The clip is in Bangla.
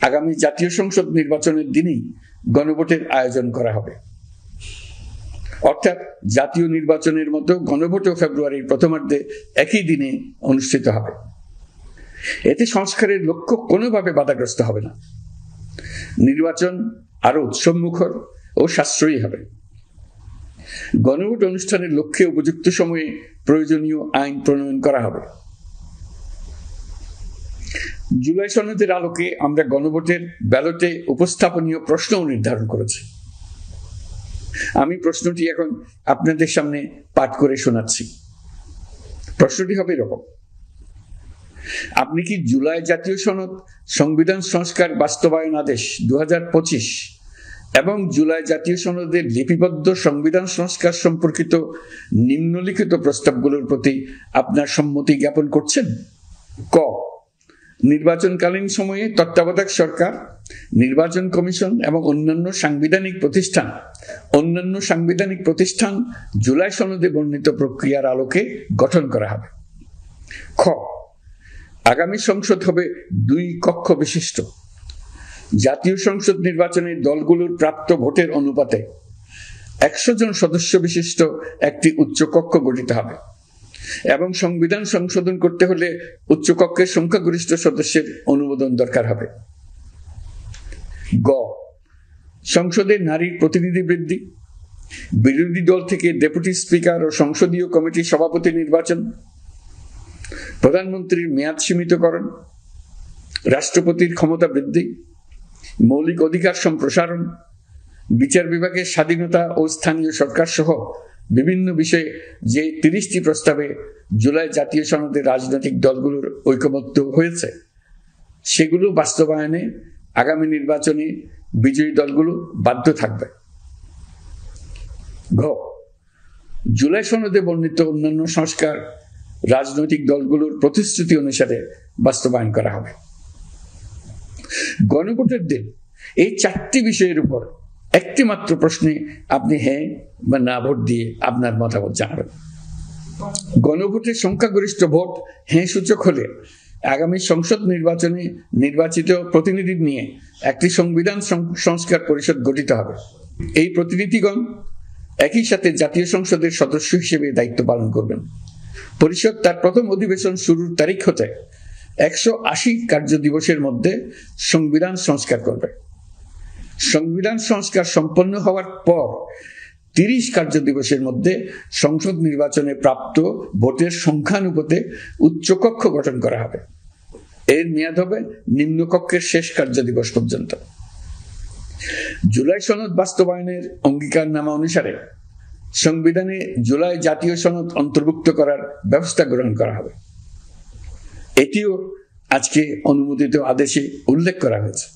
আগামী জাতীয় সংসদ নির্বাচনের দিনেই গণভোটের আয়োজন করা হবে। অর্থাৎ জাতীয় নির্বাচনের মতো গণভোটও ফেব্রুয়ারির প্রথমার্ধে একই দিনে অনুষ্ঠিত হবে। এতে সংস্কারের লক্ষ্য কোনোভাবে বাধাগ্রস্ত হবে না। নির্বাচন আরো উৎসবমুখর ও সাশ্রয়ী হবে। গণভোট অনুষ্ঠানের লক্ষ্যে উপযুক্ত সময়ে প্রয়োজনীয় আইন প্রণয়ন করা হবে। জুলাই সনদের আলোকে আমরা গণভোটের ব্যালটে উপস্থাপনীয় প্রশ্নও নির্ধারণ করেছি। আমি প্রশ্নটি এখন আপনাদের সামনে পাঠ করে শোনাচ্ছি। প্রশ্নটি হবে এরকম: আপনি কি জুলাই জাতীয় সনদ সংবিধান সংস্কার বাস্তবায়ন আদেশ 2025 এবং জুলাই জাতীয় সনদের লিপিবদ্ধ সংবিধান সংস্কার সম্পর্কিত নিম্নলিখিত প্রস্তাবগুলোর প্রতি আপনার সম্মতি জ্ঞাপন করছেন? ক, নির্বাচনকালীন সময়ে তত্ত্বাবধায়ক সরকার, নির্বাচন কমিশন এবং অন্যান্য সাংবিধানিক প্রতিষ্ঠান জুলাই সনদে বর্ণিত প্রক্রিয়ার আলোকে গঠন করা হবে। খ, আগামী সংসদ হবে 2 কক্ষ বিশিষ্ট। জাতীয় সংসদ নির্বাচনে দলগুলোর প্রাপ্ত ভোটের অনুপাতে 100 জন সদস্য বিশিষ্ট একটি উচ্চকক্ষ গঠিত হবে এবং সংবিধান সংশোধন করতে হলে উচ্চকক্ষের সংখ্যাগরিষ্ঠ সদস্যের অনুমোদন দরকার হবে। গ, সংসদে নারীর প্রতিনিধি বৃদ্ধি, বিরোধী দল থেকে ডেপুটি স্পিকার ও সংসদীয় কমিটির সভাপতি নির্বাচন, প্রধানমন্ত্রীর মেয়াদ সীমিতকরণ, রাষ্ট্রপতির ক্ষমতা বৃদ্ধি, মৌলিক অধিকার সম্প্রসারণ, বিচার বিভাগের স্বাধীনতা ও স্থানীয় সরকার সহ বিভিন্ন বিষয়ে যে 30টি প্রস্তাবে জুলাই জাতীয় সনদে রাজনৈতিক দলগুলোর ঐকমত্য হয়েছে সেগুলো বাস্তবায়নে আগামী নির্বাচনে বিজয়ী দলগুলো বাধ্য থাকবে। ঘ, জুলাই সনদে বর্ণিত অন্যান্য সংস্কার রাজনৈতিক দলগুলোর প্রতিশ্রুতি অনুসারে বাস্তবায়ন করা হবে। গণভোটের দিন এই 4টি বিষয়ের উপর একটি মাত্র প্রশ্নে আপনি হ্যাঁ বা না ভোট দিয়ে আপনার মতামত জানাবেন। গণভোটের সংখ্যাগরিষ্ঠ ভোট হ্যাঁ সূচক হলে আগামী সংসদ নির্বাচনে নির্বাচিত প্রতিনিধি নিয়ে একটি সংবিধান সংস্কার পরিষদ গঠিত হবে। এই প্রতিনিধিগণ একই সাথে জাতীয় সংসদের সদস্য হিসেবে দায়িত্ব পালন করবেন। পরিষদ তার প্রথম অধিবেশন শুরুর তারিখ হতে 180 কার্য দিবসের মধ্যে সংবিধান সংস্কার করবে। সংবিধান সংস্কার সম্পন্ন হওয়ার পর 30 কার্য দিবসের মধ্যে সংসদ নির্বাচনে প্রাপ্ত ভোটের সংখ্যানুপাতে উচ্চকক্ষ গঠন করা হবে। এর মেয়াদ হবে নিম্নকক্ষের শেষ কার্য দিবস পর্যন্ত। জুলাই সনদ বাস্তবায়নের অঙ্গীকারনামা অনুসারে সংবিধানে জুলাই জাতীয় সনদ অন্তর্ভুক্ত করার ব্যবস্থা গ্রহণ করা হবে। এটিও আজকে অনুমোদিত আদেশে উল্লেখ করা হয়েছে।